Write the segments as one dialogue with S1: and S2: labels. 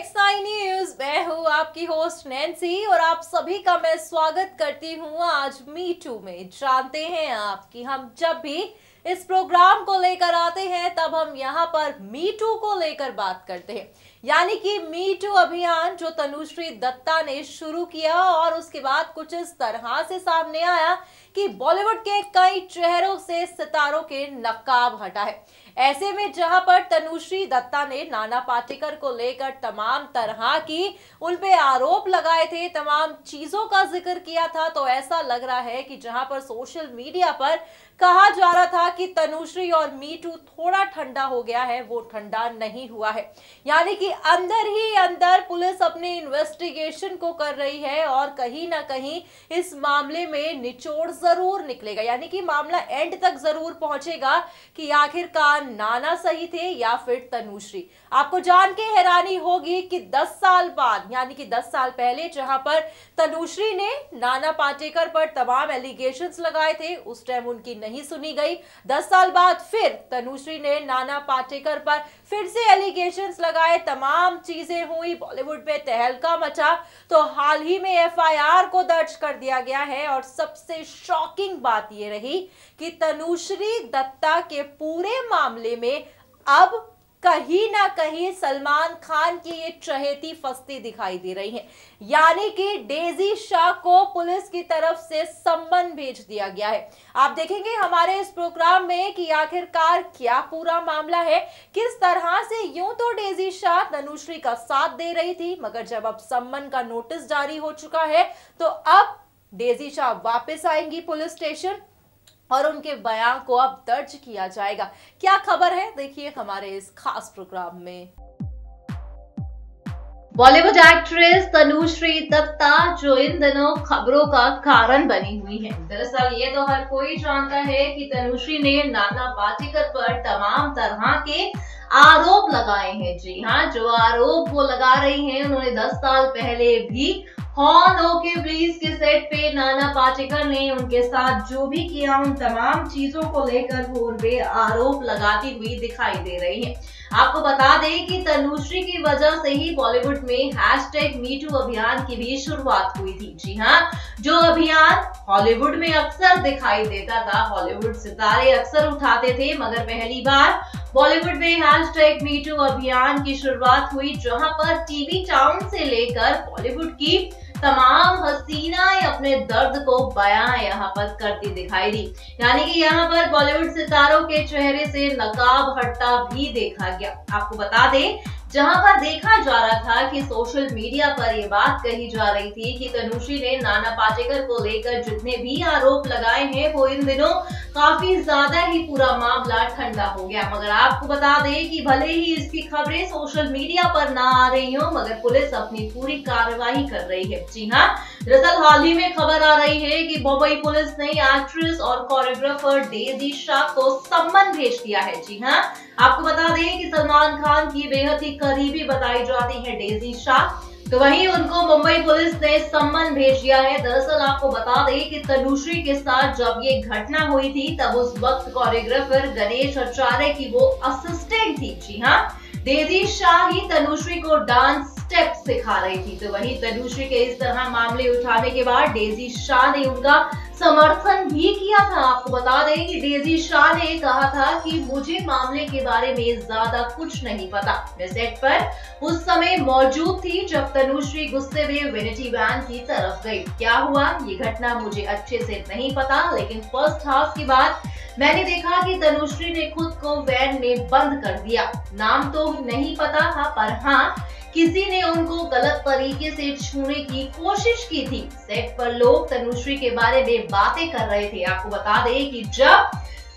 S1: X9 news. मैं हूँ आपकी होस्ट नैन्सी और आप सभी का मैं स्वागत करती हूँ आज मी टू में। जानते हैं आप कि हम जब भी इस प्रोग्राम को लेकर आते हैं तब हम यहाँ पर मी टू को लेकर बात करते हैं, यानी कि मी टू अभियान जो तनुश्री दत्ता ने शुरू किया और उसके बाद कुछ इस तरह से सामने आया कि बॉलीवुड के कई चेहरों से सितारों के नकाब हटा है। ऐसे में जहां पर तनुश्री दत्ता ने नाना पाटेकर को लेकर तमाम तरह की उन पे आरोप लगाए थे, तमाम चीजों का जिक्र किया था, तो ऐसा लग रहा है कि जहां पर सोशल मीडिया पर कहा जा रहा था कि तनुश्री और मी टू थोड़ा ठंडा हो गया है, वो ठंडा नहीं हुआ है। यानी कि अंदर ही अंदर पुलिस अपने इन्वेस्टिगेशन को कर रही है और कहीं ना कहीं इस मामले में निचोड़ जरूर निकलेगा, यानी कि मामला एंड तक जरूर पहुंचेगा कि आखिरकार नाना सही थे या फिर तनुश्री। आपको जान के हैरानी होगी कि 10 साल बाद, यानी कि 10 साल पहले जहां पर तनुश्री ने नाना पाटेकर पर तमाम एलिगेशंस लगाए थे, उस टाइम उनकी नहीं सुनी गई। 10 साल बाद फिर तनुश्री ने नाना पाटेकर पर फिर से एलिगेशंस लगाए, तमाम चीजें हुई, बॉलीवुड में तहलका मचा। तो हाल ही में एफआईआर को दर्ज कर दिया गया है और सबसे शॉकिंग बात यह रही कि तनुश्री दत्ता के पूरे मामले में अब कहीं ना कहीं सलमान खान की ये चहेती फंसती दिखाई दे रही है। यानी कि डेजी शाह को पुलिस की तरफ से सम्मन भेज दिया गया है। आप देखेंगे हमारे इस प्रोग्राम में कि आखिरकार क्या पूरा मामला है, किस तरह से। यूं तो डेजी शाह तनुश्री का साथ दे रही थी, मगर जब अब सम्मन का नोटिस जारी हो चुका है तो अब डेजी शाह वापस आएंगी पुलिस स्टेशन और उनके बयान को अब दर्ज किया जाएगा। क्या खबर है, देखिए हमारे इस खास प्रोग्राम में। बॉलीवुड एक्ट्रेस तनुश्री दत्ता जो इन दिनों खबरों का कारण बनी हुई है। दरअसल ये तो हर कोई जानता है कि तनुश्री ने नाना पाटेकर पर तमाम तरह के आरोप लगाए हैं। जी हाँ, जो आरोप वो लगा रही हैं, उन्होंने 10 साल पहले भी हॉर्न ओके प्लीज के सेट पे नाना पाटेकर ने उनके साथ जो भी किया, उन तमाम चीजों को लेकर वो उन पे आरोप लगाती हुई दिखाई दे रही है। आपको बता दें कि तनुश्री की वजह से ही बॉलीवुड में #MeToo अभियान की भी शुरुआत हुई थी। जी हाँ, जो अभियान हॉलीवुड में अक्सर दिखाई देता था, हॉलीवुड सितारे अक्सर उठाते थे, मगर पहली बार बॉलीवुड में #MeToo अभियान की शुरुआत हुई, जहां पर टीवी टाउन से लेकर बॉलीवुड की तमाम हसीनाएं अपने दर्द को बयां यहाँ पर करती दिखाई दी। यानी कि यहाँ पर बॉलीवुड सितारों के चेहरे से नकाब हटता भी देखा गया। आपको बता दें, जहां पर देखा जा रहा था कि सोशल मीडिया पर यह बात कही जा रही थी कि तनुश्री ने नाना पाटेकर को लेकर जितने भी आरोप लगाए हैं, वो इन दिनों काफी ज्यादा ही पूरा मामला ठंडा हो गया। मगर आपको बता दें कि भले ही इसकी खबरें सोशल मीडिया पर ना आ रही हो, मगर पुलिस अपनी पूरी कार्रवाई कर रही है। जी हाँ, दरअसल हाल ही में खबर आ रही है कि मुंबई पुलिस ने एक्ट्रेस और कोरियोग्राफर डेजी शाह को सम्मन भेज दिया है। जी हाँ, आपको बता दें कि सलमान खान की बेहद ही करीबी बताई जाती है डेजी शाह, तो वहीं उनको मुंबई पुलिस ने सम्मन भेज दिया है। दरअसल आपको बता दें कि तनुश्री के साथ जब ये घटना हुई थी, तब उस वक्त कोरियोग्राफर गणेश आचार्य की वो असिस्टेंट थी। जी हाँ, डेजी शाह ही तनुश्री को डांस स्टेप सिखा रही थी। तो वहीं तनुश्री के इस तरह मामले उठाने के बाद डेजी शाह ने उनका समर्थन भी किया था। आपको बता दें कि डेजी शाह ने कहा था कि मुझे मामले के बारे में ज्यादा कुछ नहीं पता, मैं सेट पर उस समय मौजूद थी जब तनुश्री गुस्से में वेनिटी वैन की तरफ गई। क्या हुआ ये घटना मुझे अच्छे से नहीं पता, लेकिन फर्स्ट हाफ के बाद मैंने देखा कि तनुश्री ने खुद को वैन में बंद कर दिया। नाम तो नहीं पता था, पर हाँ, किसी ने उनको गलत तरीके से छूने की कोशिश की थी। सेट पर लोग तनुश्री के बारे में बातें कर रहे थे। आपको बता दें कि जब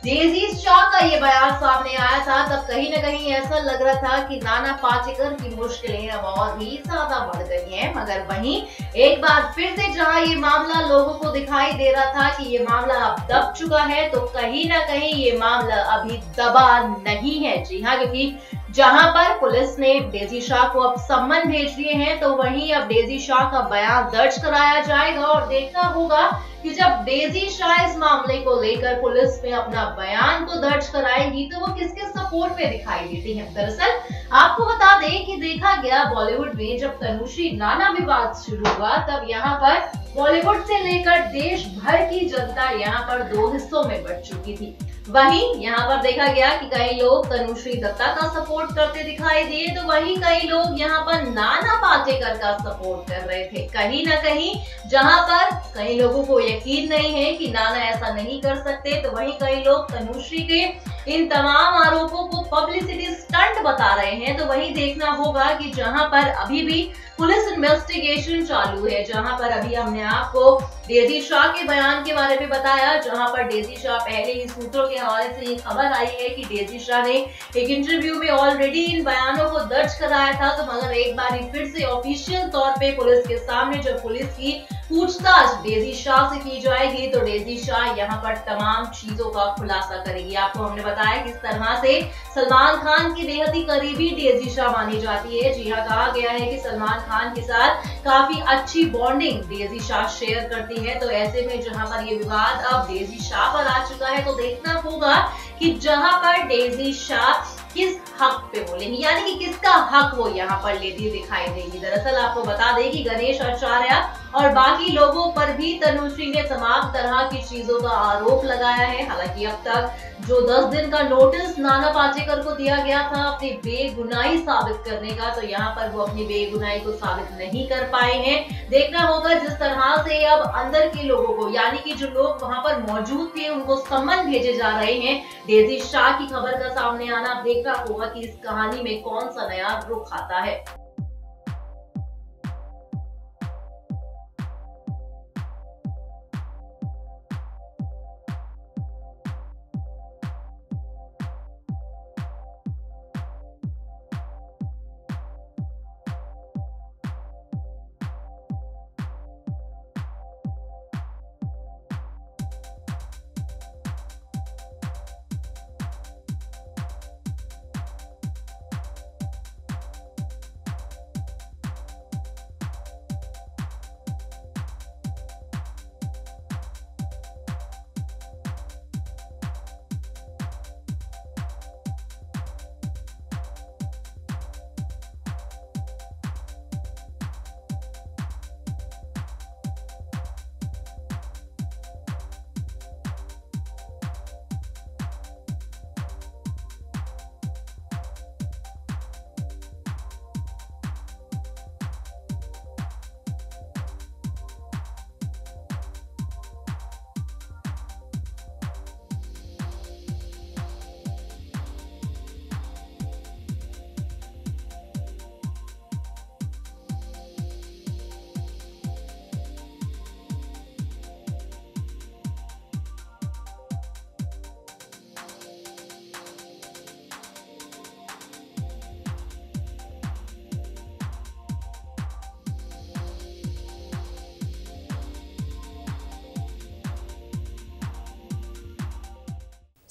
S1: डेजी शाह का ये बयान सामने आया था, तब कहीं ना कहीं ऐसा लग रहा था कि नाना पाटेकर की मुश्किलें अब और भी ज्यादा बढ़ गई हैं। मगर वहीं एक बार फिर से जहां ये मामला लोगों को दिखाई दे रहा था कि ये मामला अब दब चुका है, तो कहीं ना कहीं ये मामला अभी दबा नहीं है। जी हाँ, क्योंकि जहां पर पुलिस ने डेजी शाह को अब सम्मन भेज दिए हैं, तो वहीं अब डेजी शाह का बयान दर्ज कराया जाएगा और देखना होगा कि जब डेजी शाह इस मामले को लेकर पुलिस में अपना बयान को दर्ज कराएंगी तो वो किसके सपोर्ट में दिखाई देती है। दरअसल आपको बता दें कि देखा गया बॉलीवुड में जब तनुश्री नाना विवाद शुरू हुआ, तब यहाँ पर बॉलीवुड से लेकर देश भर की जनता यहाँ पर दो हिस्सों में बंट चुकी थी। वहीं यहाँ पर देखा गया कि कई लोग तनुश्री दत्ता का सपोर्ट करते दिखाई दिए, तो वहीं कई लोग यहाँ पर नाना पाटेकर का सपोर्ट कर रहे थे। कहीं ना कहीं जहाँ पर कई लोगों को यकीन नहीं है कि नाना ऐसा नहीं कर सकते, तो वहीं कई लोग तनुश्री के इन तमाम आरोपों को पब्लिसिटी स्टंट बता रहे हैं। तो वहीं देखना होगा कि जहां पर अभी भी पुलिस इन्वेस्टिगेशन चालू है, जहां पर अभी हमने आपको डेजी शाह के बयान के बारे में बताया, जहां पर डेजी शाह पहले ही सूत्रों के हवाले से ये खबर आई है कि डेजी शाह ने एक इंटरव्यू में ऑलरेडी इन बयानों को दर्ज कराया था। तो मगर एक बार फिर से ऑफिशियल तौर पे पुलिस के सामने जब पुलिस की पूछताछ डेजी शाह से की जाएगी, तो डेजी शाह यहाँ पर तमाम चीजों का खुलासा करेगी। आपको हमने बताया किस तरह से सलमान खान की बेहद ही करीबी डेजी शाह मानी जाती है। जी हाँ, कहा गया है कि सलमान खान के साथ काफी अच्छी बॉन्डिंग डेजी शाह शेयर करती है। तो ऐसे में जहां पर ये विवाद अब डेजी शाह पर आ चुका है, तो देखना होगा कि जहां पर डेजी शाह किस हक पे बोलेंगी, यानी कि किसका हक वो यहाँ पर लेती दिखाई देगी। दरअसल आपको बता दें कि गणेश आचार्य और बाकी लोगों पर भी तनुश्री ने तमाम तरह की चीजों का आरोप लगाया है। हालांकि अब तक जो 10 दिन का नोटिस नाना पाटेकर को दिया गया था अपनी बेगुनाही साबित करने का, तो यहाँ पर वो अपनी बेगुनाही को साबित नहीं कर पाए हैं। देखना होगा जिस तरह से अब अंदर के लोगों को, यानी कि जो लोग वहां पर मौजूद थे, उनको सम्मन भेजे जा रहे हैं। डेजी शाह की खबर का सामने आना, देखना होगा कि इस कहानी में कौन सा नया रुख आता है।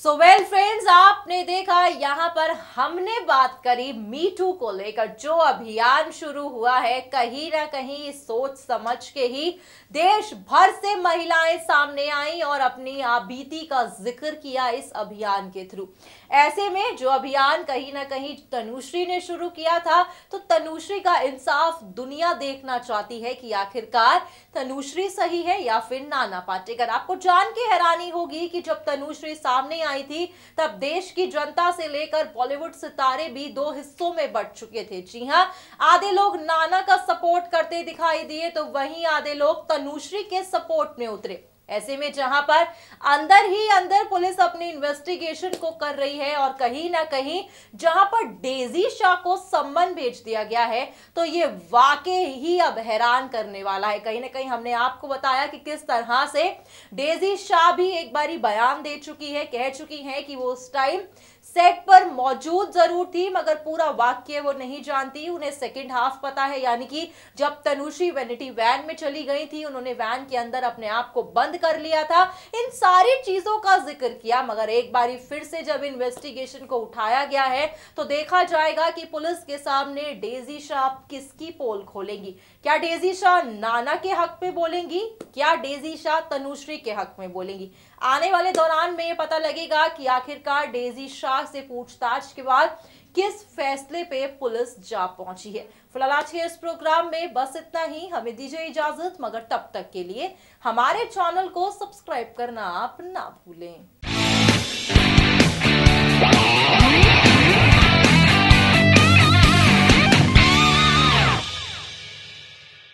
S1: सो वेल फ्रेंड्स, आपने देखा यहाँ पर हमने बात करी मी टू को लेकर जो अभियान शुरू हुआ है। कहीं ना कहीं सोच समझ के ही देश भर से महिलाएं सामने आई और अपनी बीती का जिक्र किया इस अभियान के थ्रू। ऐसे में जो अभियान कहीं ना कहीं तनुश्री ने शुरू किया था, तो तनुश्री का इंसाफ दुनिया देखना चाहती है कि आखिरकार तनुश्री सही है या फिर नाना पाटेकर। आपको जान के हैरानी होगी कि जब तनुश्री सामने आई थी, तब देश की जनता से लेकर बॉलीवुड सितारे भी दो हिस्सों में बंट चुके थे। जी हां, आधे लोग नाना का सपोर्ट करते दिखाई दिए, तो वहीं आधे लोग तनुश्री के सपोर्ट में उतरे। ऐसे में जहां पर अंदर ही अंदर पुलिस अपनी इन्वेस्टिगेशन को कर रही है और कहीं ना कहीं जहां पर डेजी शाह को सम्मन भेज दिया गया है, तो ये वाकई ही अब हैरान करने वाला है। कहीं ना कहीं हमने आपको बताया कि किस तरह से डेजी शाह भी एक बारी बयान दे चुकी है, कह चुकी है कि वो उस टाइम
S2: सेट पर मौजूद जरूर थी मगर पूरा वाक्य वो नहीं जानती, उन्हें सेकंड हाफ पता है। यानी कि जब तनुश्री वैनिटी वैन में चली गई थी, उन्होंने वैन के अंदर अपने आप को बंद कर लिया था, इन सारी चीजों का जिक्र किया। मगर एक बारी फिर से जब इन्वेस्टिगेशन को उठाया गया है तो देखा जाएगा कि पुलिस के सामने डेजी शाह किसकी पोल खोलेंगी। क्या डेजी शाह नाना के हक में बोलेंगी, क्या डेजी शाह तनुश्री के हक में बोलेंगी? आने वाले दौरान में ये पता लगेगा कि आखिरकार डेजी शाह से पूछताछ के बाद किस फैसले पे पुलिस जा पहुंची है। फिलहाल आज के इस प्रोग्राम में बस इतना ही, हमें दीजिए इजाजत, मगर तब तक के लिए हमारे चैनल को सब्सक्राइब करना आप ना भूलें।